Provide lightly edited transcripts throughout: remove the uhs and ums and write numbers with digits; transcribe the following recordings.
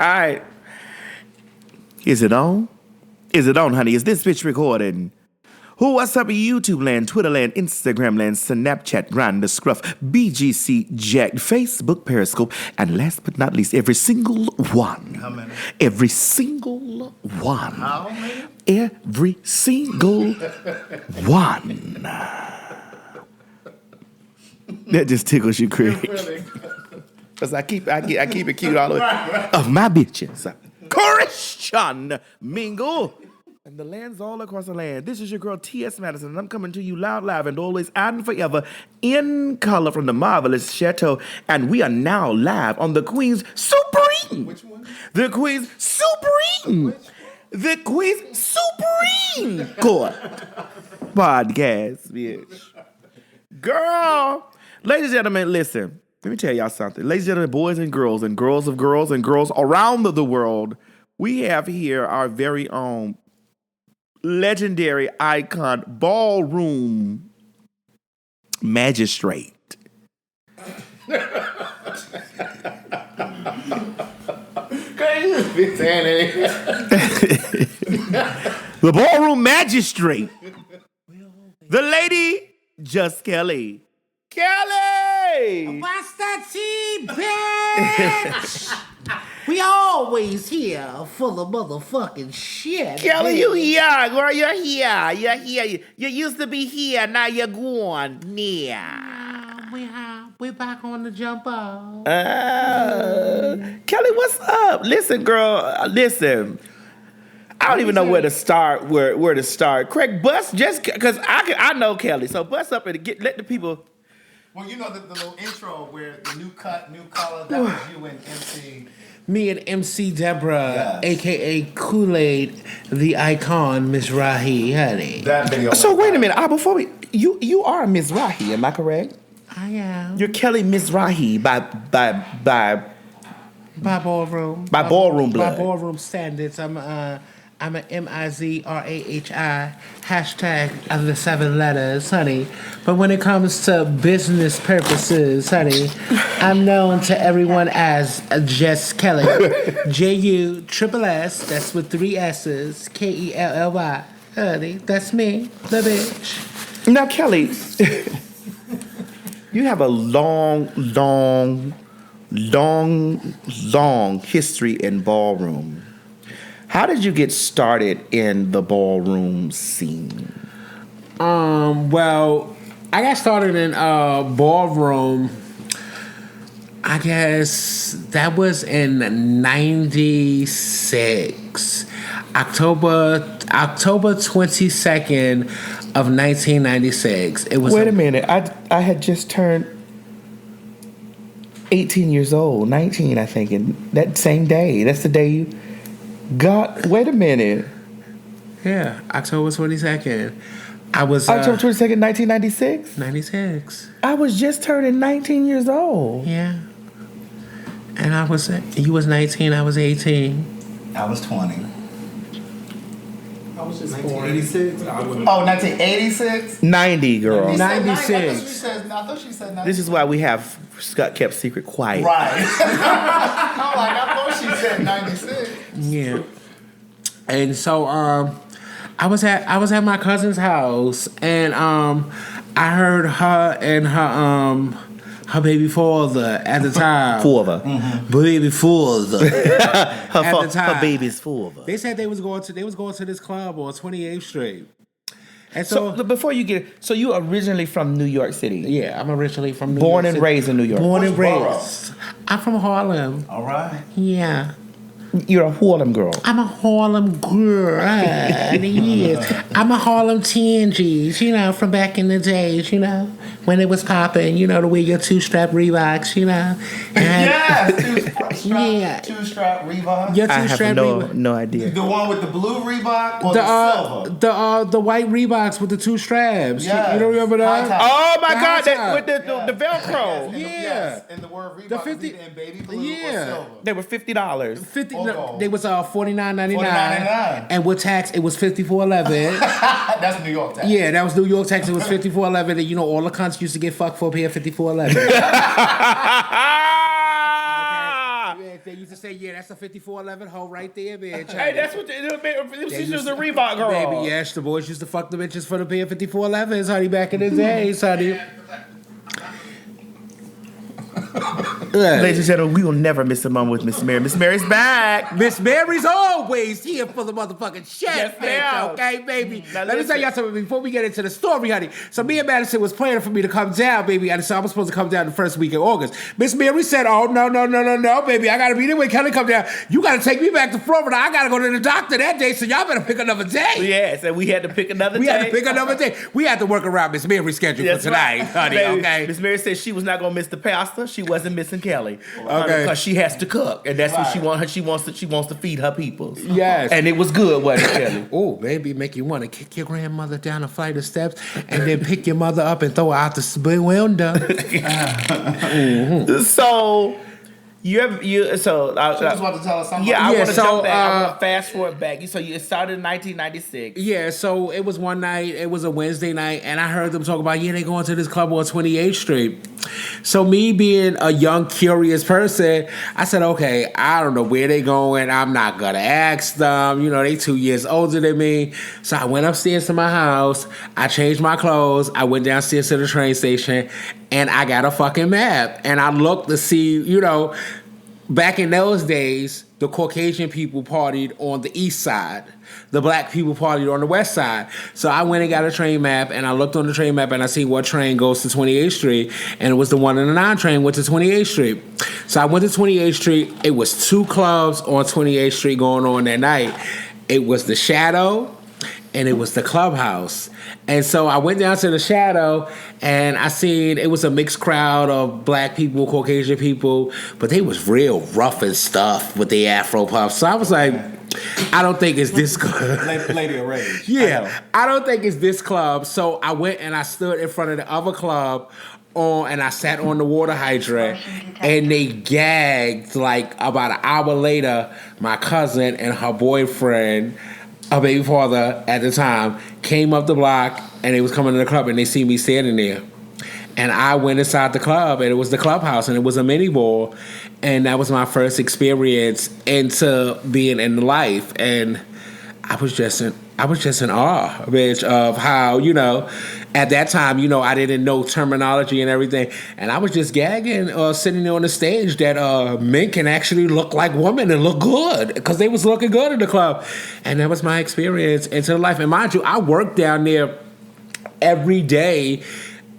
All right. Is it on? Is it on, honey? Is this bitch recording? What's up, YouTube land, Twitter land, Instagram land, Snapchat, Grind the Scruff, BGC, Jack, Facebook, Periscope, and last but not least, every single one. How many? Every single one. How many? Every single one. That just tickles you, Craig. Because I keep it cute all the way. Of my bitches. Christian Mingle. And the land's all across the land. This is your girl, T.S. Madison, and I'm coming to you loud, live, and always and forever in color from the marvelous chateau. And we are now live on the Queen's Supreme. Which one? The Queen's Supreme. Which one? The Queen's Supreme Court podcast, bitch. Girl. Ladies and gentlemen, listen. Let me tell y'all something. Ladies and gentlemen, boys and girls of girls and girls around the world, we have here our very own legendary icon, Ballroom Magistrate. The Ballroom Magistrate. The lady, Just Kelly. Kelly! What's that tea, bitch? We always here full of motherfucking shit. Kelly, bitch. you here, girl, you're here. You're here. You used to be here, now you're gone. Yeah. We back on the jump out. Kelly, what's up? Listen, girl, listen. I don't even know where to start. Where to start? Craig, bust just because I know Kelly, so bust up and let the people. Well, you know the little intro where the new cut, new color, that was you and MC. Me and MC Deborah, Yes. a.k.a. Kool-Aid, the icon, Mizrahi, honey. That video. So wait a minute. Before you are Mizrahi, am I correct? I am. You're Kelly Mizrahi by Ballroom. By Ballroom blood. By Ballroom standards. I'm a MIZRAHI hashtag of the 7 letters, honey. But when it comes to business purposes, honey, I'm known to everyone as Just Kelly. JUSSS, that's with 3 S's, KELLY. Honey, that's me, the bitch. Now, Kelly, you have a long history in ballroom. How did you get started in the ballroom scene? Well, I got started in ballroom. I guess that was in '96, October 22nd of 1996. It was. Wait a minute, I had just turned 18 years old, 19, I think, and that same day. That's the day you. God, wait a minute. Yeah, October 22nd. I was... October 22nd, 1996? 96. I was just turning 19 years old. Yeah. And you was 19, I was 18. I was 20. I was just 1986? born. Oh, 1986? 90, girl. 96. I thought she said 96. This is why we have Scott kept secret quiet. Right. I thought she said 96. Yeah. And so I was at my cousin's house, and I heard her and her baby father at the time. Father. Baby father. Her baby's father. They said they was going to this club on 28th Street. And So before you so you originally from New York City? yeah, I'm originally from New York Born and City. raised in New York. Born and Which borough? raised. I'm from Harlem. All right. Yeah. You're a Harlem girl. I'm a Harlem girl. Yes. I'm a Harlem Tangies, from back in the days, when it was popping, to wear your 2-strap Reeboks, And Yes, two-strap Reebok. Your I have 2-strap Reebok. no idea. The one with the blue Reebok or the silver? The white Reeboks with the 2 straps. Yes. You don't remember that? High top. Oh my The God! high That, top. with the Velcro, And Yeah. And the word Reebok The was 50 either in baby blue Yeah. or silver. they were $50. 50. Oh, No, no. they was $49.99. $49.99. And with tax, it was $54.11. That's New York tax. Yeah, that was New York tax. It was $54.11, and all the cunts used to get fucked for a pair of $54.11. They used to say, yeah, that's a 5411 hoe right there, bitch. Hey, that's what she was a Reebok girl. Baby, yes, the boys used to fuck the bitches for the pair of 5411s, honey, back in the days, honey. Ladies and gentlemen, we will never miss a moment with Miss Mary. Miss Mary's back. Miss Mary's always here for the motherfucking shit, Yes, bitch, ma'am. okay, baby? Now Let me tell y'all something before we get into the story, honey. So me and Madison was planning for me to come down, baby, and so I was supposed to come down the first week in August. Miss Mary said, oh, no, baby, I gotta be there when Kelly come down. You gotta take me back to Florida. I gotta go to the doctor that day, so y'all better pick another day. Yes, and we had to pick another We day. had to pick another day. We had to work around Miss Mary's schedule That's for tonight, right. honey, Baby, okay? Miss Mary said she was not gonna miss the pastor. She wasn't missing Kelly, Okay. because she has to cook, and that's what she wants. She wants to feed her people. Yes. and it was good, wasn't it, Kelly? Oh, baby, make you want to kick your grandmother down a flight of steps and then pick your mother up and throw her out the window. So you so I She just want to tell us something. yeah, I Yeah, want to so, jump back. I want to fast forward back. So it started in 1996. Yeah, so it was one night, it was a Wednesday night, and I heard them talk about, yeah, they going to this club on 28th Street. So me being a young, curious person, I said, okay, I don't know where they going. I'm not going to ask them. You know, they 2 years older than me. So I went upstairs to my house. I changed my clothes. I went downstairs to the train station, and I got a fucking map. And I looked to see, you know, back in those days, the Caucasian people partied on the east side. The black people partied on the west side. So I went and got a train map, and I looked on the train map, and I see what train goes to 28th Street, and it was the 1 and the 9 train went to 28th Street. So I went to 28th Street. It was 2 clubs on 28th Street going on that night. It was the Shadow, and it was the Clubhouse. And so I went down to the Shadow, and I seen it was a mixed crowd of black people, Caucasian people, but they was real rough and stuff with the Afro puffs. So I was like, I don't think it's this club. Lady of Rage. Yeah, I don't think it's this club. So I went and I stood in front of the other club and I sat on the water hydrant, and they gagged like about an hour later. My cousin and her boyfriend, her baby father at the time, came up the block, and they was coming to the club, and they see me standing there. And I went inside the club, and it was the Clubhouse, and it was a mini ball, and that was my first experience into being in life. And I was just in awe, bitch, of how, you know, at that time, you know, I didn't know terminology and everything, and I was just gagging sitting there on the stage that men can actually look like women and look good, because they was looking good in the club. And that was my experience into life. And mind you, I worked down there every day,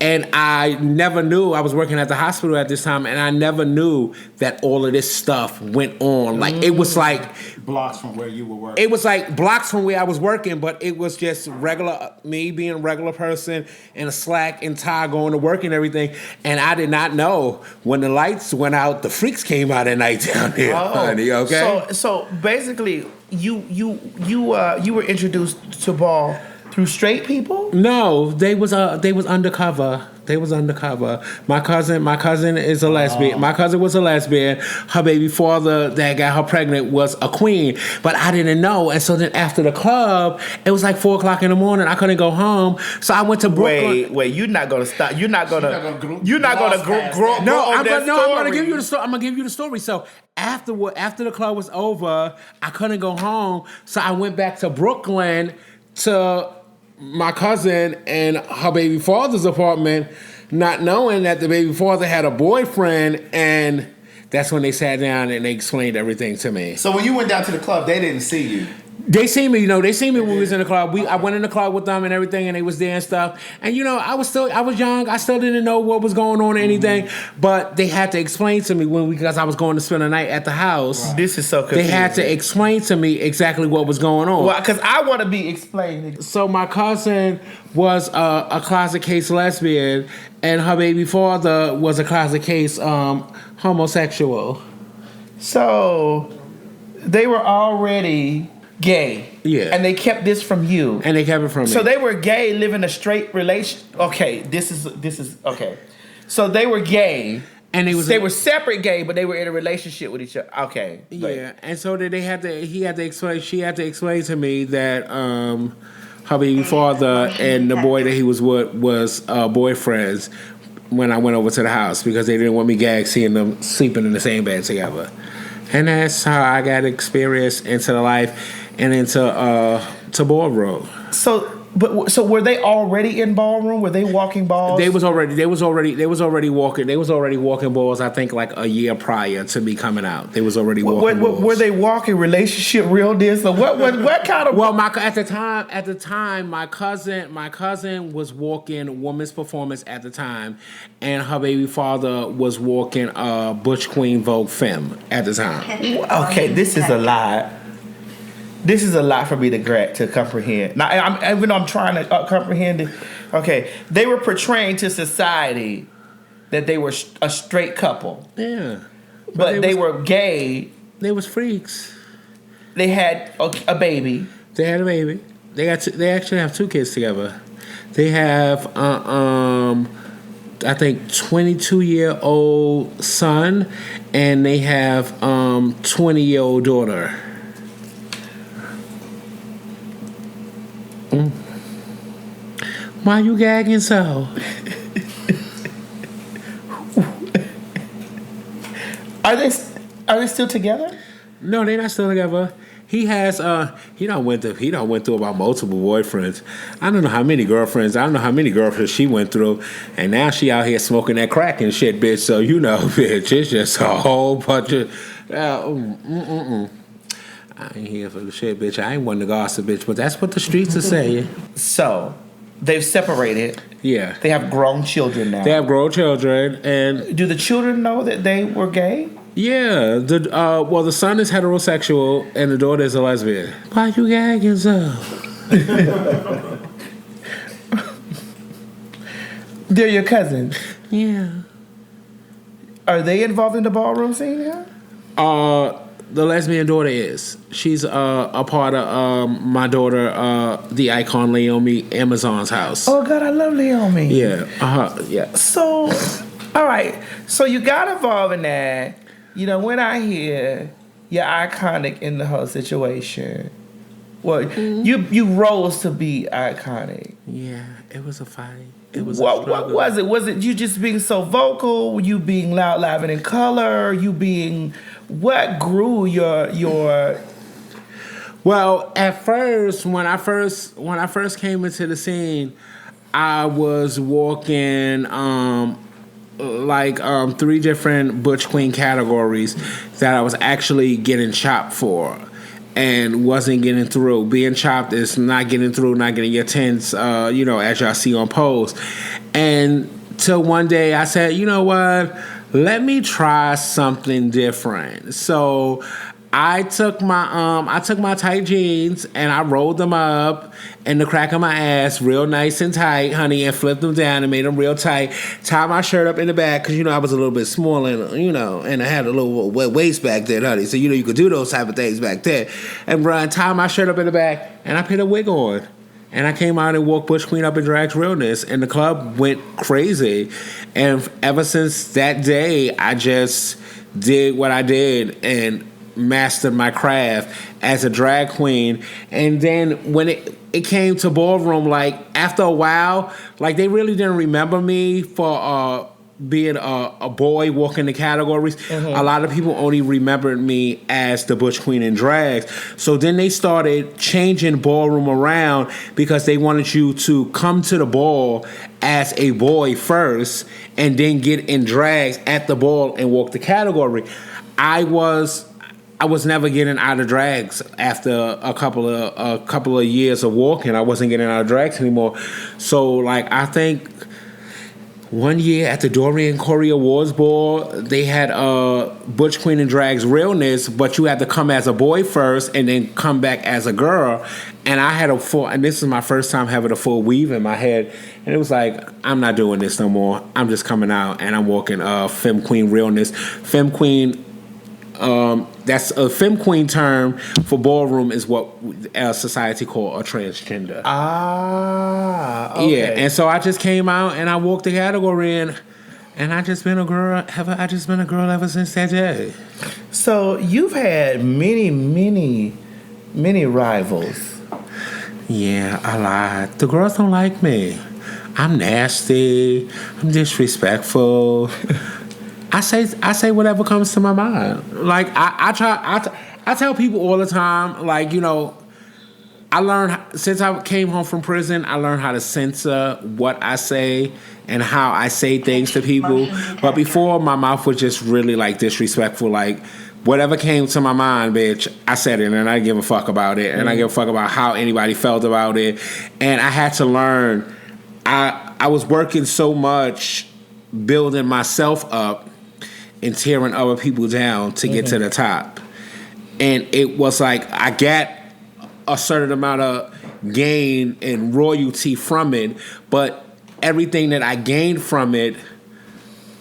and I never knew. I was working at the hospital at this time, and I never knew that all of this stuff went on. Like, it was like Blocks from where you were working. it was like blocks from where I was working, but it was just regular, me being a regular person in a slack and tie going to work and everything. And I did not know when the lights went out, the freaks came out at night down there, honey. Okay. So basically, you were introduced to ball through straight people. No, they was undercover. They was undercover. My cousin is a lesbian. My cousin was a lesbian. Her baby father that got her pregnant was a queen, but I didn't know. And so then after the club, it was like 4:00 in the morning. I couldn't go home, so I went to Brooklyn. Wait, you're not gonna stop. You're not gonna grow. No, I'm that gonna story. give you the story. I'm gonna give you the story. So after the club was over, I couldn't go home, so I went back to Brooklyn to my cousin and her baby father's apartment, not knowing that the baby father had a boyfriend, and that's when they sat down and they explained everything to me. So when you went down to the club, they didn't see you. They seen me, they seen me when we was in the club. I went in the club with them and everything, and they was there and stuff. And I was young. I still didn't know what was going on or anything. But they had to explain to me because I was going to spend the night at the house. Right. This is so confusing. They had to explain to me exactly what was going on. Well, because I want to be explained. So my cousin was a closet case lesbian, and her baby father was a closet case homosexual. So they were already gay. Yeah. And they kept this from you. And they kept it from me. So they were gay, living a straight relation. Okay, this is okay. So they were gay. And they were separate gay, but they were in a relationship with each other. Okay. Yeah. And so that she had to explain to me that her baby father and the boy that he was with was boyfriends when I went over to the house, because they didn't want me gagged seeing them sleeping in the same bed together. And that's how I got experience into the life and into to Ballroom. So were they already in Ballroom? Were they walking balls? They was already walking balls. I think like a year prior to me coming out, they was already walking balls. Were they walking relationship realness? Or what kind of? Well, at the time, my cousin was walking Women's Performance at the time, and her baby father was walking Butch Queen Vogue Femme at the time. Okay, this is a lot. This is a lot for me to comprehend. Now, even though I'm trying to comprehend it, okay, they were portraying to society that they were a straight couple. Yeah, but they were gay. They was freaks. They had a baby. They had a baby. They actually have 2 kids together. They have I think 22-year-old son, and they have 20-year-old daughter. Why you gagging so? Are they still together? No, they're not still together. He has he done went through about multiple boyfriends. I don't know how many girlfriends. I don't know how many girlfriends she went through, and now she out here smoking that crack and shit, bitch. So bitch, it's just a whole bunch of. I ain't here for the shit, bitch. I ain't one to gossip, bitch. But that's what the streets are saying. So, they've separated. Yeah. They have grown children now. They have grown children, and do the children know that they were gay? Yeah. The son is heterosexual, and the daughter is a lesbian. Why you gagging so? They're your cousins. Yeah. Are they involved in the ballroom scene now? The lesbian daughter is. She's a part of my daughter, the icon Leomi, Amazon's house. Oh God, I love Leomi. Yeah. Yeah. So, all right. So you got involved in that. When I hear you're iconic in the whole situation, well, you rose to be iconic. Yeah, it was a fight. It was. What was it? Was it you just being so vocal? You being loud, laughing in color? You being what grew your? Well, at first, when I first came into the scene, I was walking 3 different Butch Queen categories that I was actually getting chopped for. And wasn't getting through. Being chopped is not getting through, not getting your tents, as y'all see on post. And till one day I said, you know what? Let me try something different. So I took my tight jeans and I rolled them up in the crack of my ass real nice and tight, honey, and flipped them down and made them real tight. Tied my shirt up in the back because, I was a little bit small and I had a little waist back then, honey. So, you could do those type of things back then. And Brian tied my shirt up in the back and I put a wig on. And I came out and walked Butch Queen up in drag realness, and the club went crazy. And ever since that day, I just did what I did and mastered my craft as a drag queen. And then when it came to Ballroom, after a while, they really didn't remember me for being a boy walking the categories. Mm-hmm. A lot of people only remembered me as the Butch Queen in drags. So then they started changing Ballroom around because they wanted you to come to the ball as a boy first and then get in drags at the ball and walk the category. I was never getting out of drags after a couple of years of walking. I wasn't getting out of drags anymore. So I think one year at the Dorian Corey Awards Ball, they had Butch Queen and Drag's realness, but you had to come as a boy first and then come back as a girl. And I had and this is my first time having a full weave in my head. And it was I'm not doing this no more. I'm just coming out and I'm walking Femme Queen realness. Femme Queen, that's a Femme Queen term for Ballroom is what society call a transgender. Ah, okay. Yeah, and so I just came out and I walked the category in, and I just been a girl. I just been a girl ever since that day. So you've had many, many, many rivals. Yeah, a lot. The girls don't like me. I'm nasty. I'm disrespectful. I say whatever comes to my mind. Like I tell people all the time, like, you know, I learned since I came home from prison, I learned how to censor what I say and how I say things to people. But before, my mouth was just really like disrespectful. Like whatever came to my mind, bitch, I said it, and I didn't give a fuck about it, and I give a fuck about how anybody felt about it. And I had to learn. I was working so much, building myself up and tearing other people down to get to the top. And it was like I got a certain amount of gain and royalty from it, but everything that I gained from it,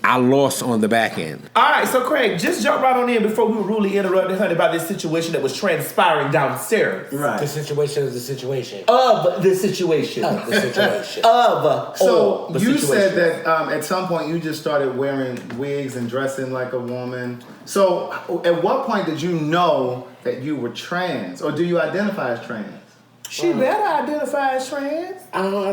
I lost on the back end. All right, so Craig, just jump right on in before we really interrupt honey about this situation that was transpiring downstairs. Right. The situation is the situation. Of the situation. Of the situation. So the you situation. said that at some point you just started wearing wigs and dressing like a woman. So at what point did you know that you were trans, or do you identify as trans? She better identify as trans. I don't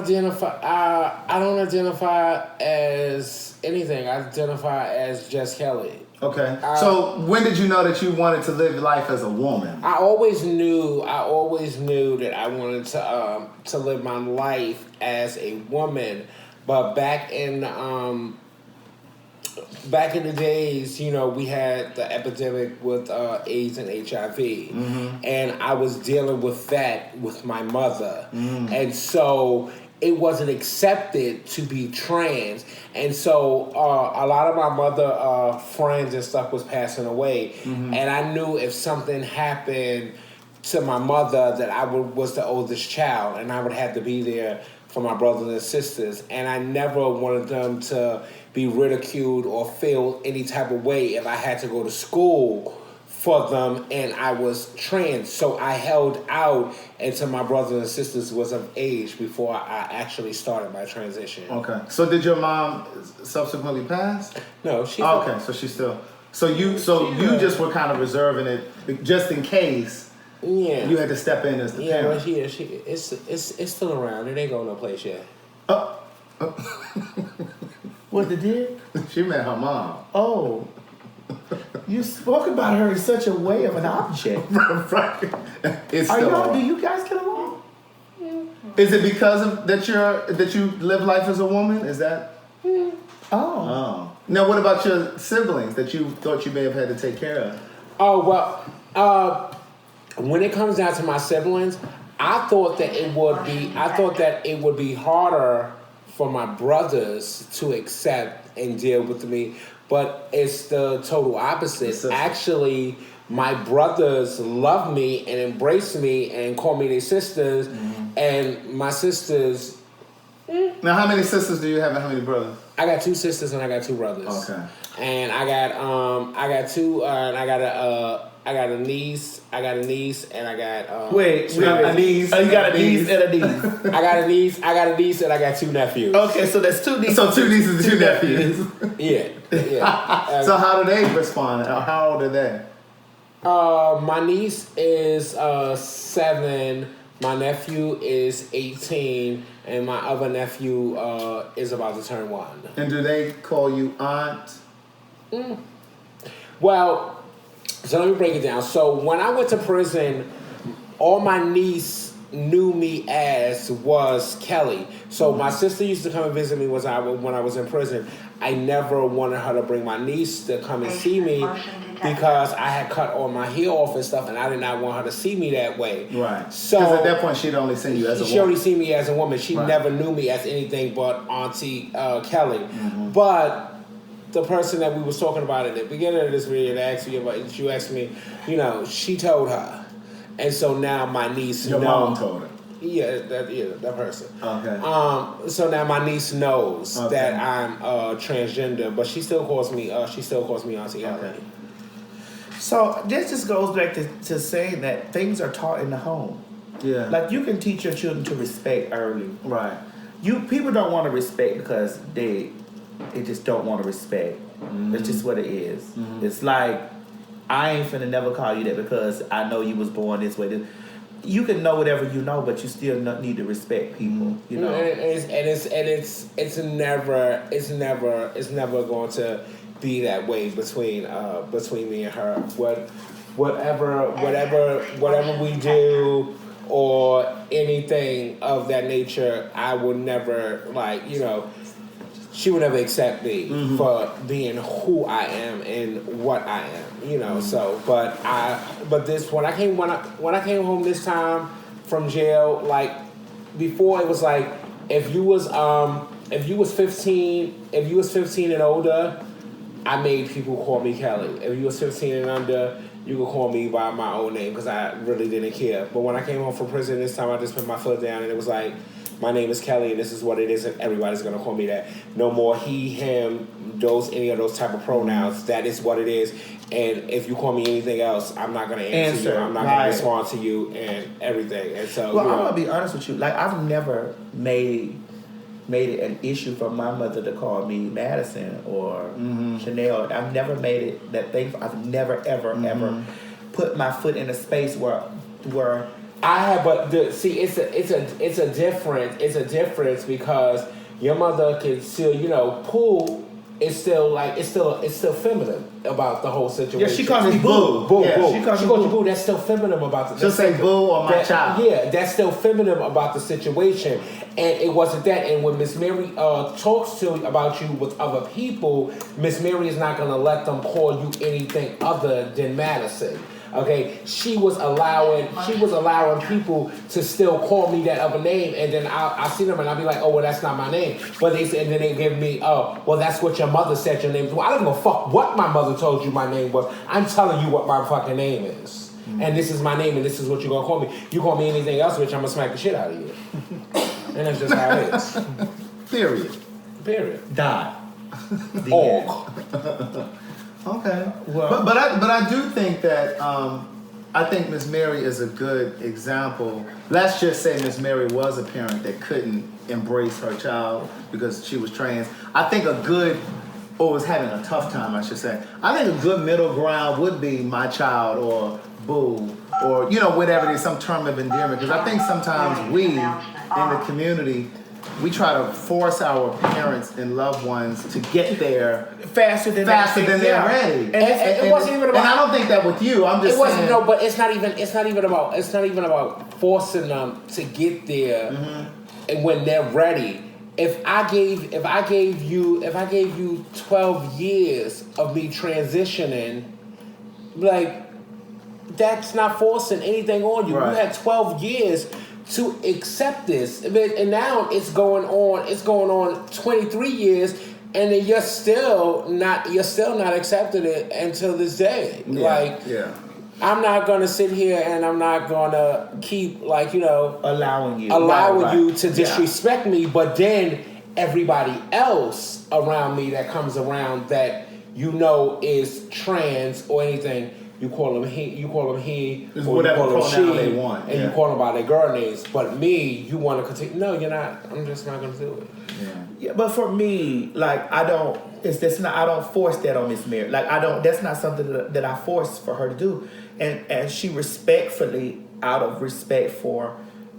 identify as anything. I identify as just Kelly. Okay. So when did you know that you wanted to live life as a woman? I always knew that I wanted to live my life as a woman, but back in the days, you know, we had the epidemic with AIDS and HIV, and I was dealing with that with my mother, and so it wasn't accepted to be trans, and so a lot of my mother friends and stuff was passing away, and I knew if something happened to my mother that I was the oldest child, and I would have to be there for my brothers and sisters, and I never wanted them to be ridiculed or feel any type of way if I had to go to school for them and I was trans. So I held out until my brothers and sisters was of age before I actually started my transition. Okay. So did your mom subsequently pass? No, she's okay. So she's still. So you just were kind of reserving it just in case. Yeah. You had to step in as the parent. Yeah, it's still around. It ain't going no place yet. What, the did? She met her mom. Oh. You spoke about her in such a way of an object. Right. It's Are still y'all, around. do you guys get along? Is it because of that you live life as a woman? Is that? Oh. Now, what about your siblings that you thought you may have had to take care of? Oh, well, when it comes down to my siblings, I thought that it would be harder for my brothers to accept and deal with me, but it's the total opposite. Actually, my brothers love me and embrace me and call me their sisters, and my sisters. Now, how many sisters do you have and how many brothers? I got 2 sisters and I got 2 brothers. Okay. And I got two, and I got a niece, and I got Wait, a niece. Oh, you got a niece and a niece. I got a niece, and I got 2 nephews. Okay, so that's 2 nieces. So 2 nieces and 2 nephews. Yeah. So how do they respond? How old are they? My niece is 7, my nephew is 18, and my other nephew is about to turn 1. And do they call you aunt? Well, so let me break it down. So when I went to prison, all my niece knew me as was Kelly. So my sister used to come and visit me when I was in prison. I never wanted her to bring my niece to come and see me because I had cut all my hair off and stuff, and I did not want her to see me that way. Right. So because at that point, she'd only seen you as a woman. She only seen me as a woman. She never knew me as anything but Auntie Kelly. But the person that we was talking about at the beginning of this video that you asked me, you know, she told her. And so now my niece Your mom told her. Yeah, that person. Okay. So now my niece knows that I'm transgender, but she still calls me Auntie Kelly. Okay. So this just goes back to saying that things are taught in the home. Yeah. Like you can teach your children to respect early. Right. People don't want to respect because they just don't want to respect. That's just what it is. It's like, I ain't finna never call you that because I know you was born this way. You can know whatever you know, but you still need to respect people. You know, it's never going to be that way between me and her. Whatever we do or anything of that nature, I would never she would never accept me for being who I am and what I am, So, but when I came home this time from jail, like before, it was like if you was 15 and older, I made people call me Kelly. If you was 15 and under, you could call me by my own name because I really didn't care. But when I came home from prison this time, I just put my foot down and it was like, my name is Kelly and this is what it is and everybody's going to call me that. No more he, him, any of those type of pronouns. That is what it is. And if you call me anything else, I'm not going to answer you. I'm not going to respond to you and everything. And so, I'm going to be honest with you. Like, I've never made it an issue for my mother to call me Madison or Chanel. I've never made it that thing. I've never, ever, ever put my foot in a space where I have, but it's a difference because your mother can still, Pooh is still it's still feminine about the whole situation. Yeah, she calls me boo. Boo. She calls you boo. That's still feminine about the. She'll say boo or my child. Yeah, that's still feminine about the situation, and it wasn't that. And when Miss Mary talks about you with other people, Miss Mary is not gonna let them call you anything other than Madison. Okay, she was allowing people to still call me that other name, and then I see them and I'll be like, oh well, that's not my name. But they said, and then they give me, oh well, that's what your mother said your name is. Well, I don't give a fuck what my mother told you my name was. I'm telling you what my fucking name is, and this is my name, and this is what you're gonna call me. You call me anything else, bitch, I'm gonna smack the shit out of you, and that's just how it is. Period. Die. Okay. Well, but I do think that I think Miss Mary is a good example. Let's just say Miss Mary was a parent that couldn't embrace her child because she was trans. I think was having a tough time, I should say. I think a good middle ground would be my child or boo or whatever it is, some term of endearment. Because I think sometimes we in the community, we try to force our parents and loved ones to get there faster than they're ready. And it wasn't even about. And I don't think that with you. I'm just saying. No, but it's not even about forcing them to get there, and when they're ready. If I gave you 12 years of me transitioning, like that's not forcing anything on you. Right. You had 12 years to accept this, and now it's going on 23 years, and then you're still not accepting it until this day. I'm not gonna sit here and I'm not gonna keep allowing you to disrespect me, but then everybody else around me that comes around that is trans or anything. You call them he, or you call them she, they want, and you call them by their girl names. But me, you want to continue. No, you're not. I'm just not going to do it. Yeah, but for me, I don't force that on Miss Mary. That's not something that I force for her to do. And she respectfully, out of respect for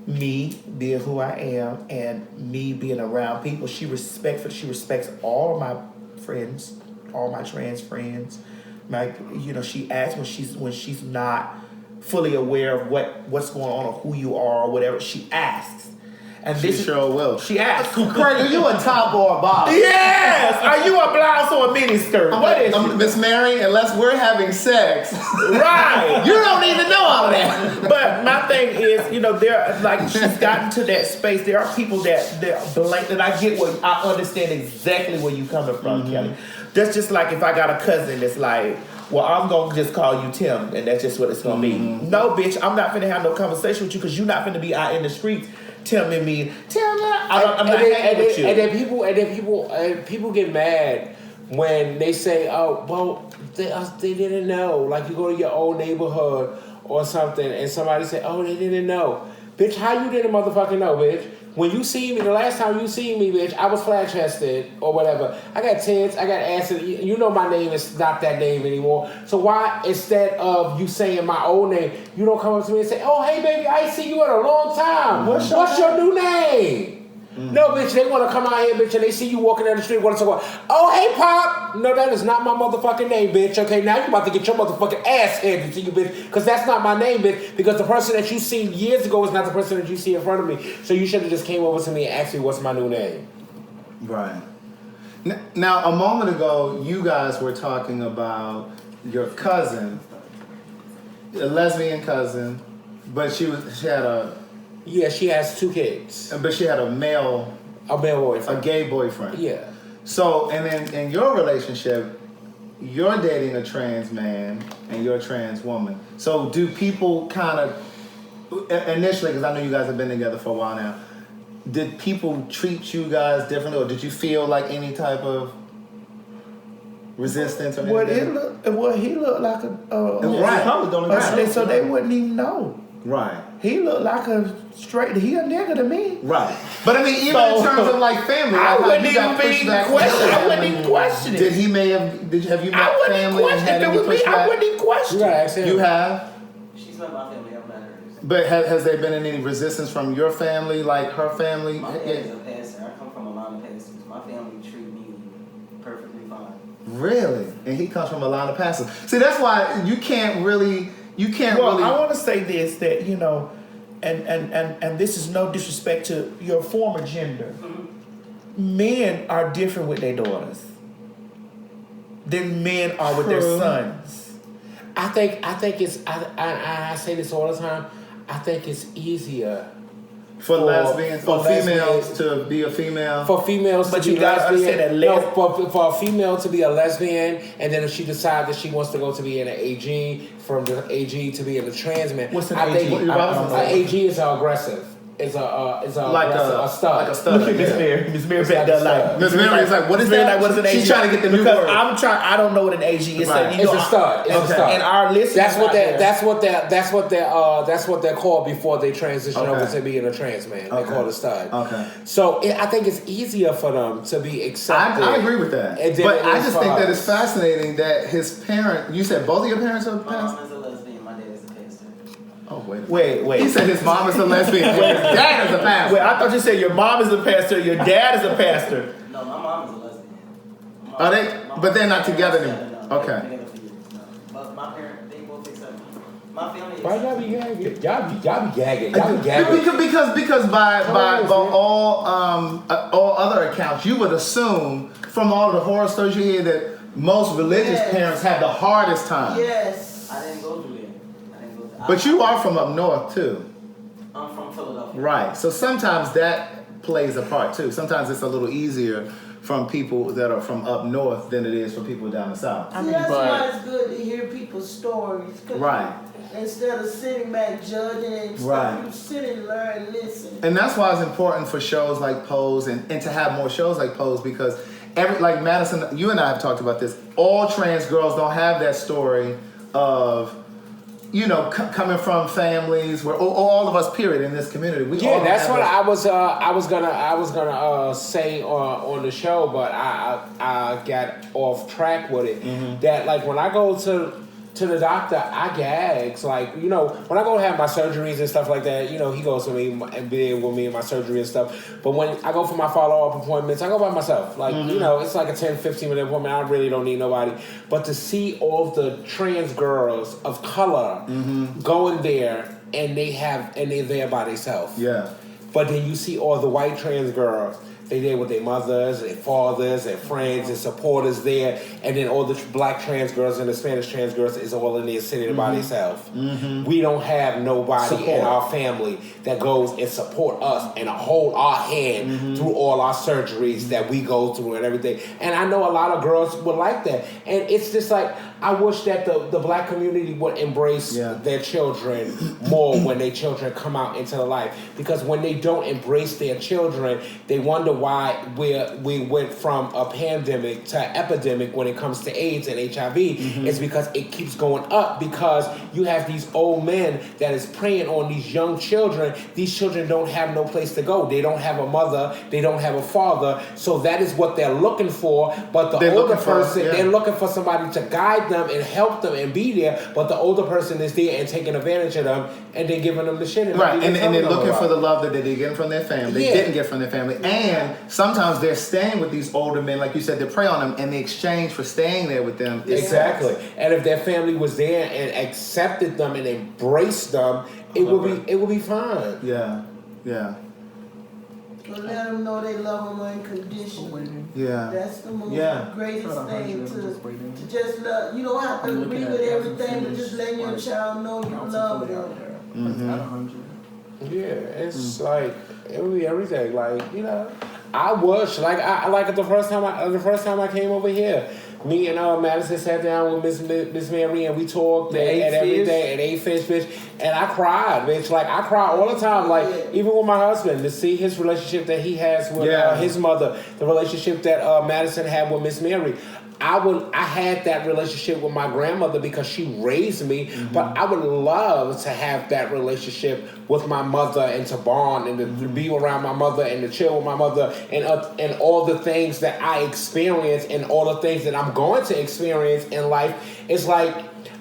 me being who I am and me being around people, she respects all of my friends, all my trans friends. She asks when she's not fully aware of what's going on or who you are or whatever. She asks, and she sure will. She asks, Craig, are you a top or a bottom? Yes. Are you a blouse or a miniskirt? What is it? Miss Mary? Unless we're having sex, right? You don't need to know all of that. But my thing is, she's gotten to that space. There are people that blank, and I get I understand exactly where you coming from, Kelly. That's just like if I got a cousin that's like, well, I'm going to just call you Tim, and that's just what it's going to be. No, bitch, I'm not finna have no conversation with you because you're not finna be out in the streets telling me, I'm not hanging with you. And then people get mad when they say, oh, well, they didn't know. Like you go to your old neighborhood or something, and somebody say, oh, they didn't know. Bitch, how you didn't motherfucking know, bitch? When you see me, the last time you see me, bitch, I was flat-chested or whatever. I got tits, I got acid. You know my name is not that name anymore. So why, instead of you saying my old name, you don't come up to me and say, oh, hey, baby, I ain't seen you in a long time. What's your new name? No, bitch, they want to come out here, bitch, and they see you walking down the street, want to talk about, oh, hey, Pop. No, that is not my motherfucking name, bitch. Okay, now you about to get your motherfucking ass handed to you, bitch, because that's not my name, bitch, because the person that you seen years ago is not the person that you see in front of me. So you should have just came over to me and asked me what's my new name. Right. Now, a moment ago, you guys were talking about your cousin, a lesbian cousin, but she had a... Yeah, she has 2 kids. But she had a male boyfriend. A gay boyfriend. Yeah. So, and then in your relationship, you're dating a trans man and you're a trans woman. So do people kind of, initially, because I know you guys have been together for a while now, did people treat you guys differently, or did you feel like any type of resistance or anything? He looked like right. So they wouldn't even know. Right. He looked like he a nigga to me. Right. But I mean, even in terms of like family, I wouldn't even question it. Have you met family and had any pushback? I wouldn't even question it. You have? She's not my family, I've met her. But has there been any resistance from your family, like her family? My family's a pastor. I come from a line of pastors. My family treat me perfectly fine. Really? And he comes from a line of pastors. See, that's why you can't really... I want to say this, that, you know, and this is no disrespect to your former gender. Mm-hmm. Men are different with their daughters than men are with their sons. I think it's I say this all the time. I think it's easier for lesbians, for females to be a female. For females but to you be gotta lesbian. understand that For a female to be a lesbian, and then if she decides that she wants to go to be in an AG, from the AG to be in a trans man. What's an I AG? think an AG is aggressive. Is a stud. Like a stud. Look at Miss Mary. Miss Mary back there like Miss Mary is like, what is that? What is an AG? She's trying to get the new word. I don't know what an AG is. Right. So, It's a stud. It's a stud. And our listeners, that's what they're called before they transition over to being a trans man. They call it a stud. Okay. So I think it's easier for them to be accepted. I agree with that. But I just think that it's fascinating that his parent. You said both of your parents are My pastors? mom is a lesbian, my dad is a pastor. Oh, Wait. He said his mom is a lesbian and his dad is a pastor. Wait, I thought you said your mom is a pastor, your dad is a pastor. No, my mom is a lesbian. Are they? But they're not together anymore. No, Okay. they're together for years. No. But my parents, they both accept me. My family Why y'all be gagging? Y'all be gagging. Because by all other accounts, you would assume from all the horror stories you hear that most religious parents have the hardest time. Yes. I didn't go through that. But you are from up north too. I'm from Philadelphia. Right. So sometimes that plays a part too. Sometimes it's a little easier from people that are from up north than it is for people down the south. See, that's why it's good to hear people's stories. Right. Instead of sitting back judging and stuff, you sit and learn and listen. And that's why it's important for shows like Pose and to have more shows like Pose, because like Madison, you and I have talked about this, all trans girls don't have that story of, you know, coming from families where all of us, period, in this community. That's what I was gonna say on the show, but I got off track with it. Mm-hmm. That like when I go to the doctor, I gags. Like, you know, when I go have my surgeries and stuff like that, you know, he goes to me and be with me and my surgery and stuff. But when I go for my follow-up appointments, I go by myself. Like, you know, it's like a 10, 15-minute appointment. I really don't need nobody. But to see all the trans girls of color going there and they're there by themselves. Yeah. But then you see all the white trans girls. They there with their mothers, their fathers, their friends, and supporters there, and then all the black trans girls and the Spanish trans girls is all in there sitting by themselves. We don't have nobody in our family that goes and support us and hold our hand through all our surgeries that we go through and everything. And I know a lot of girls would like that. And it's just like, I wish that the black community would embrace their children more when their children come out into the life. Because when they don't embrace their children, they wonder why we went from a pandemic to an epidemic when it comes to AIDS and HIV. It's because it keeps going up, because you have these old men that is preying on these young children. These children don't have no place to go. They don't have a mother. They don't have a father. So that is what they're looking for. But the older person, they're looking for somebody to guide guide them and help them and be there, but the older person is there and taking advantage of them and then giving them the shit. Right, and they're looking for the love that they didn't get from their family. They Yeah. didn't get from their family. And sometimes they're staying with these older men, like you said, they prey on them, and the exchange for staying there with them is Exactly. sex. And if their family was there and accepted them and embraced them, it would be fine. Yeah, yeah, But let them know they love them unconditionally. yeah. That's the most Yeah. greatest thing to just love. You don't have to agree with everything, but just let your child know you love them. Yeah, it's like it would be everything. Like, you know, I wish like the first time I came over here, me and Madison sat down with Miss Mary and we talked and everything and ate fish, bitch. And I cried, bitch. Like I cry all the time. Like even with my husband, to see his relationship that he has with his mother, the relationship that Madison had with Miss Mary. I had that relationship with my grandmother because she raised me, but I would love to have that relationship with my mother and to bond and to be around my mother and to chill with my mother and all the things that I experience and all the things that I'm going to experience in life. It's like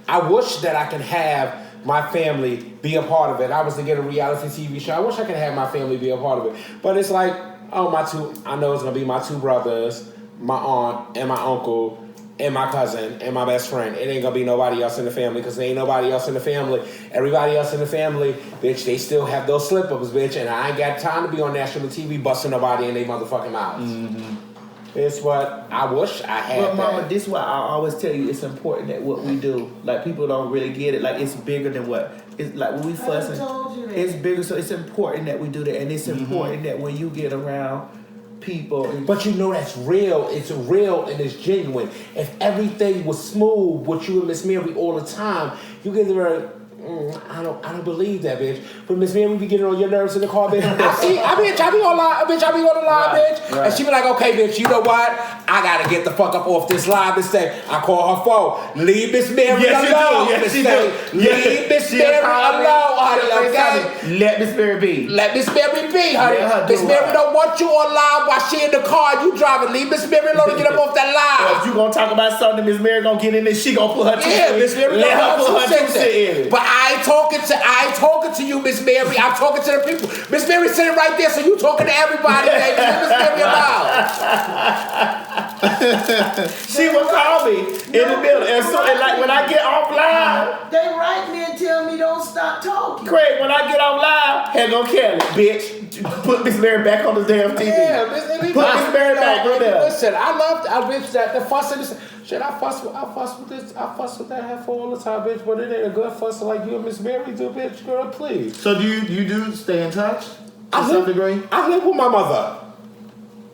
I wish that I can have my family be a part of it. I was to get a reality TV show. I wish I could have my family be a part of it. But it's like, I know it's going to be my two brothers, my aunt and my uncle and my cousin and my best friend. It ain't gonna be nobody else in the family because there ain't nobody else in the family. Everybody else in the family, bitch, they still have those slip-ups, bitch, and I ain't got time to be on national TV busting nobody in their motherfucking mouths. It's what I wish I had. But Mama, this is why I always tell you it's important that what we do, like people don't really get it. Like it's bigger than what it's like when we fussing. told you that. It's bigger, so it's important that we do that, and it's important that when you get around people. But you know that's real. It's real and it's genuine. If everything was smooth with you and Miss Mary all the time, you get there. I don't believe that, bitch. But Miss Mary be getting on your nerves in the car, bitch. I be on the line, bitch. Right. And she be like, okay, bitch, you know what? I gotta get the fuck up off this line this day. I call her phone. Leave Miss Mary alone. Yes, she do. Leave Miss Mary alone, honey, okay? Let Miss Mary be. Let Miss Mary be, honey. Let her do Miss Mary her. don't want you online while she in the car. You driving. Leave Miss Mary alone and get up off that Or line. if you gonna talk about something, Miss Mary gonna get in there. She gonna put her two Yeah, Miss Mary let her don't put want her you two to cents say in it. But I ain't talking to you, Miss Mary. I'm talking to the people. Miss Mary sitting right there, so you talking to everybody, baby. Leave Miss Mary alone. She will call me in the middle, and so and like when I get offline, They write me and tell me don't stop talking. Craig, when I get offline, here go Kelly, bitch. Put Miss Mary back on the damn TV. Yeah, Miss Mary. Put Miss Mary back right there. Listen, I bitch that the fussing. Shit, I fuss with that heifer all the time, bitch. But it ain't a good fuss like you and Miss Mary do, bitch. Girl, please. So do you do stay in touch to I some degree? I live with my mother.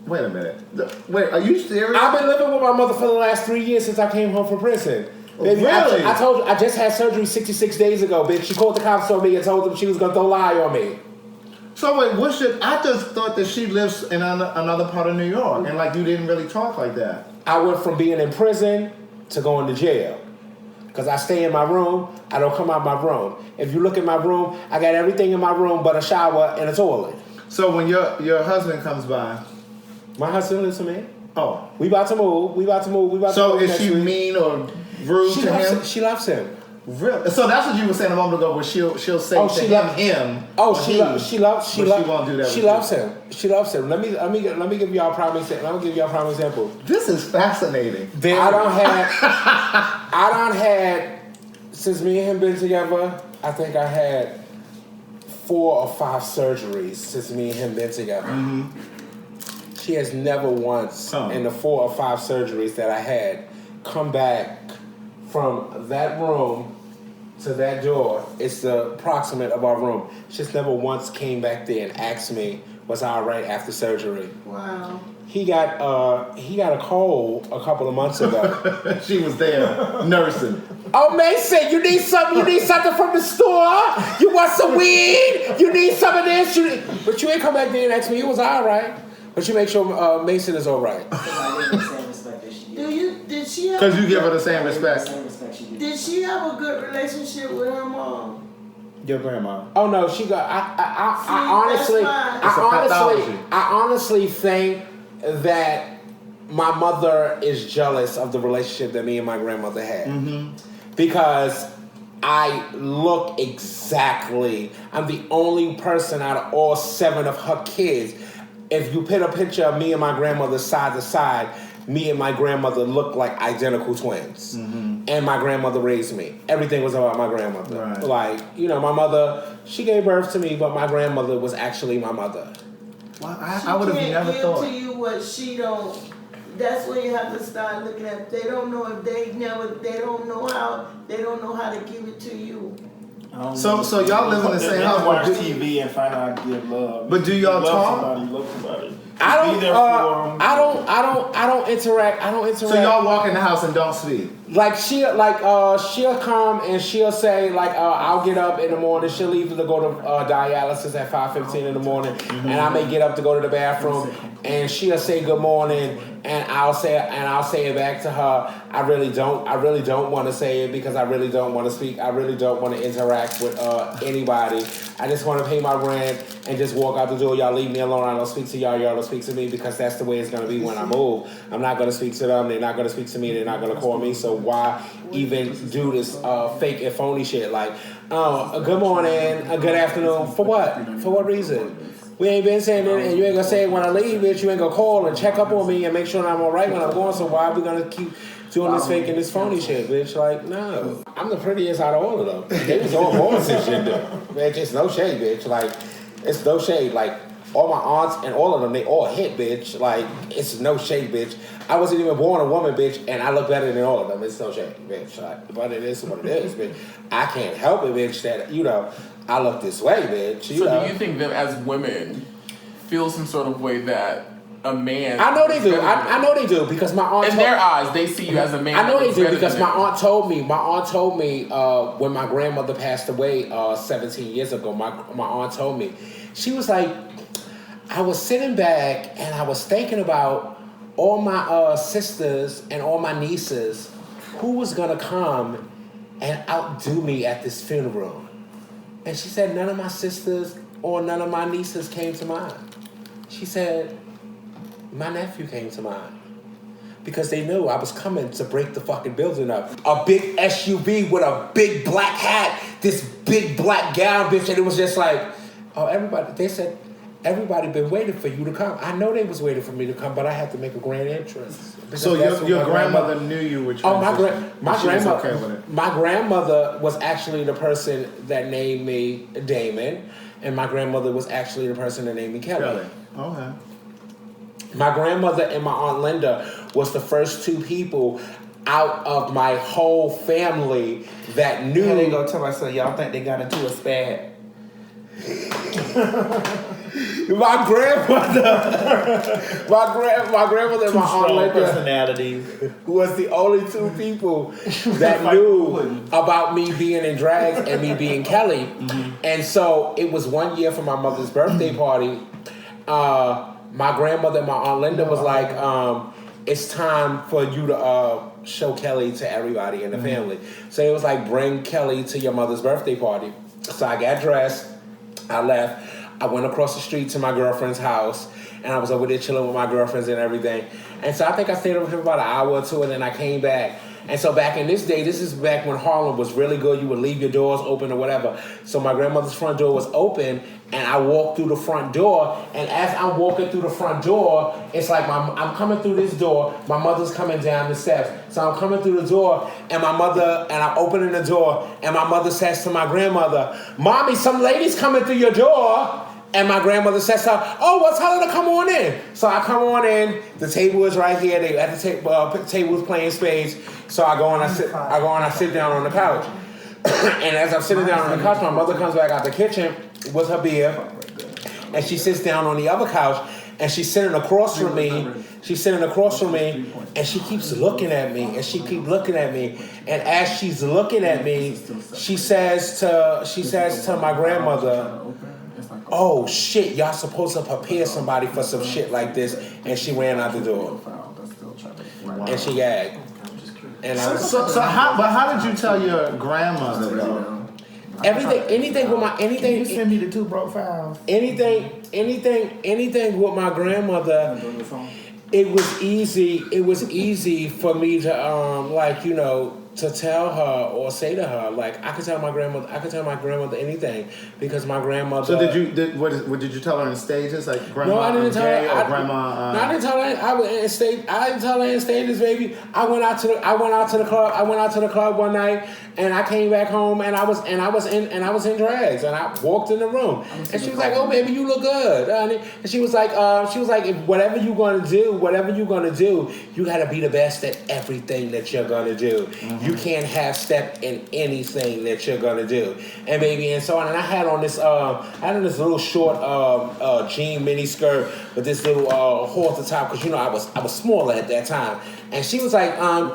Wait a minute. Wait, are you serious? I've been living with my mother for the last 3 years since I came home from prison. Baby, Really? I told you, I just had surgery 66 days ago, bitch. She called the cops on me and told them she was gonna throw a lie on me. So wait, I just thought that she lives in another part of New York, and like you didn't really talk like that. I went from being in prison to going to jail. Because I stay in my room, I don't come out my room. If you look at my room, I got everything in my room but a shower and a toilet. So when your husband comes by, My husband lives with me. oh, We about to move. so is she mean or rude to him? She loves him. Really? So that's what you were saying a moment ago, where she'll say Oh, to she him, loves him. Oh, or she he, loves. She loves. but she won't do that She with loves you. him. She loves him. Let me give y'all a prime example. Let me give y'all a prime example. This is fascinating. I don't had since me and him been together. I think I had 4 or 5 surgeries since me and him been together. She has never once in the 4 or 5 surgeries that I had come back from that room to that door. It's the approximate of our room. She just never once came back there and asked me, was I all right after surgery? Wow. He got a cold a couple of months ago. She was there nursing. Oh, Mason, you need something? You need something from the store? You want some weed? You need some of this? But you ain't come back there and ask me, you was all right. But you make sure Mason is all right. Did she have? Because you give her the same respect. Did she have a good relationship with her mom? Your grandma. Oh no, she got. I It's a honestly think that my mother is jealous of the relationship that me and my grandmother had. Because I look exactly. I'm the only person out of all 7 of her kids. If you put a picture of me and my grandmother side to side, me and my grandmother look like identical twins. And my grandmother raised me. Everything was about my grandmother. Right. Like, you know, my mother, she gave birth to me, but my grandmother was actually my mother. Well, I would have never thought. She can't give to you what she don't. That's when you have to start looking at. They don't know if they don't know how to give it to you. So y'all live in the same house. Watch TV and find out how to give love. But do y'all talk? Love somebody. I don't interact. So y'all walk in the house and don't speak. Like she'll come and she'll say like I'll get up in the morning. She'll leave to go to dialysis at 5:15 in the morning, and I may get up to go to the bathroom, and she'll say good morning, and I'll say it back to her. I really don't want to say it because I really don't want to speak. I really don't want to interact with anybody. I just want to pay my rent and just walk out the door. Y'all leave me alone. I don't speak to y'all. Y'all don't speak to me because that's the way it's gonna be when I move. I'm not gonna speak to them. They're not gonna speak to me. They're not gonna call me. So why even do this fake and phony shit? Like, good morning, good afternoon. For what? For what reason? We ain't been saying it, and you ain't gonna say it when I leave, bitch. You ain't gonna call and check up on me and make sure I'm all right when I'm going. So why are we gonna keep doing this fake and this phony shit, bitch? Like, no. I'm the prettiest out of all of them. They was all horses and shit, though. Man, just no shade, bitch. Like, it's no shade. Like, all my aunts and all of them, they all hit, bitch. Like, it's no shade, bitch. I wasn't even born a woman, bitch, and I look better than all of them. It's no shade, bitch. Like, but it is what it is, bitch. I can't help it, bitch, that, you know, I look this way, bitch. You know? Do you think them as women feel some sort of way that a man... I know they do. I know they do because my aunt... In their eyes, they see you as a man. I know they do because my aunt told me when my grandmother passed away 17 years ago, my aunt told me, she was like, I was sitting back and I was thinking about all my sisters and all my nieces who was going to come and outdo me at this funeral. And she said, none of my sisters or none of my nieces came to mind. She said, my nephew came to mind. Because they knew I was coming to break the fucking building up. A big SUV with a big black hat, this big black gown, bitch. And it was just like, oh, everybody, they said, everybody been waiting for you to come. I know they was waiting for me to come, but I had to make a grand entrance. So your grandmother knew you were transitioning. Oh, my grandmother was actually the person that named me Damon, and my grandmother was actually the person that named me Kelly. Okay. My grandmother and my Aunt Linda was the first 2 people out of my whole family that knew. How they gonna tell my son, y'all think they got into a spat? My grandmother and my Aunt Linda personalities was the only 2 people that knew about me being in drag and me being Kelly. And so it was one year for my mother's birthday party. My grandmother and my Aunt Linda was like, it's time for you to show Kelly to everybody in the family. So it was like, bring Kelly to your mother's birthday party. So I got dressed, I left. I went across the street to my girlfriend's house, and I was over there chilling with my girlfriends and everything. And so I think I stayed over here for about an hour or 2, and then I came back. And so back in this day, this is back when Harlem was really good. You would leave your doors open or whatever. So my grandmother's front door was open, and I walked through the front door. And as I'm walking through the front door, it's like I'm coming through this door. My mother's coming down the steps. So I'm coming through the door, and I'm opening the door, and my mother says to my grandmother, "Mommy, some lady's coming through your door." And my grandmother says to her, "Oh, well, tell her to come on in." So I come on in. The table is right here. They at the table was playing spades. So I go and I sit down on the couch. And as I'm sitting down on the couch, my mother comes back out the kitchen with her beer, and she sits down on the other couch, and she's sitting across from me. And she keeps looking at me, and she keeps looking at me. And as she's looking at me, she says to my grandmother, "Oh shit, y'all supposed to prepare somebody for some shit like this," and she ran out the door. And she gagged. And how did you tell your grandmother though? Anything You send me the 2 broke files. anything with my grandmother it was easy. It was easy for me to to tell her or say to her, like, I could tell my grandmother anything because my grandmother. So did you tell her in stages, like grandma? No, I didn't tell her. Or grandma. No, I didn't tell her. I didn't tell her in stages, baby. I went out to the club. I went out to the club one night, and I came back home, and I was in drags, and I walked in the room, and she was like, "Oh, baby, you look good," honey. And she was like, if whatever you're gonna do, you gotta be the best at everything that you're gonna do. You can't half step in anything that you're gonna do, and baby, and so on. And I had on this little short jean mini skirt with this little hole at the top because I was smaller at that time. And she was like,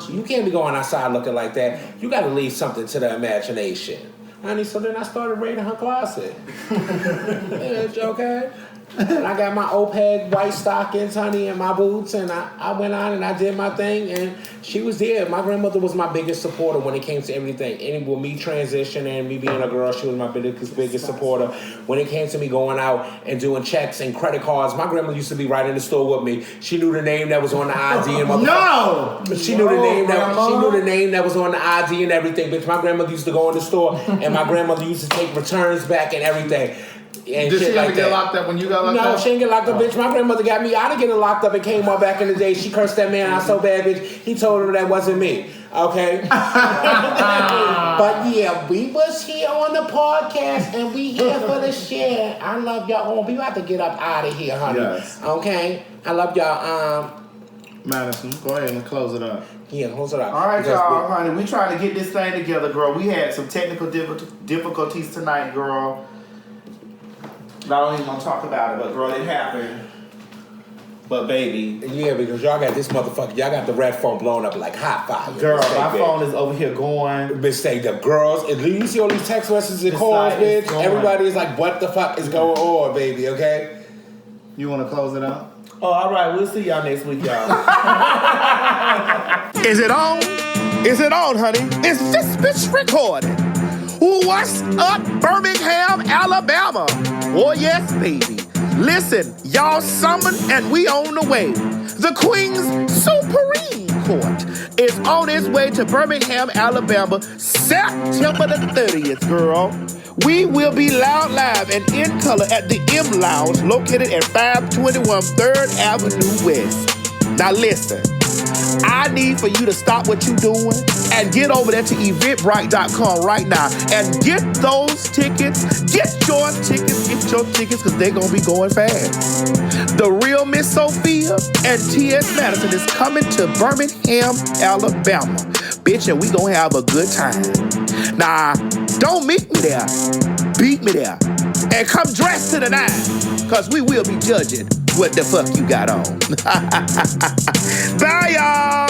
you can't be going outside looking like that. You got to leave something to the imagination, honey. So then I started raiding her closet. Yeah, okay. And I got my OPEG white stockings, honey, and my boots, and I went on and I did my thing, and she was there. My grandmother was my biggest supporter when it came to everything. And with me transitioning, me being a girl, she was my biggest supporter. When it came to me going out and doing checks and credit cards, my grandmother used to be right in the store with me. She knew the name that was on the ID and she knew the name that was on the ID and everything. Bitch, my grandmother used to go in the store, and my grandmother used to take returns back and everything. And did she ever like get locked up when you got locked up? No, she didn't get locked up, bitch. My grandmother got me out of getting locked up and came on back in the day. She cursed that man out so bad, bitch. He told her that wasn't me. Okay? But yeah, we was here on the podcast and we here for the share. I love y'all. We about to get up out of here, honey. Yes. Okay? I love y'all. Madison, go ahead and close it up. Yeah, close it up. All right, y'all, honey. We trying to get this thing together, girl. We had some technical difficulties tonight, girl. I don't even want to talk about it, but girl, it happened. But baby, yeah, because y'all got this motherfucker. Y'all got the red phone blown up like hot fire. Girl, my phone is over here going. Mistake the girls. And you see all these text messages and calls, bitch. Everybody is like, "What the fuck is going on, baby?" Okay. You want to close it out? Oh, all right. We'll see y'all next week, y'all. Is it on? Is it on, honey? Is this bitch recorded? What's up, Birmingham, Alabama? Oh, yes, baby. Listen, y'all summoned and we on the way. The Queen's Supreme Court is on its way to Birmingham, Alabama, September the 30th, girl. We will be loud, live, and in color at the M Lounge located at 521 3rd Avenue West. Now listen, I need for you to stop what you're doing and get over there to eventbrite.com right now and get those tickets. Get your tickets, because they're going to be going fast. The real Miss Sophia and T.S. Madison is coming to Birmingham, Alabama. Bitch, and we going to have a good time. Nah, don't meet me there. Beat me there. And come dressed to the nines, because we will be judging what the fuck you got on. Bye, y'all.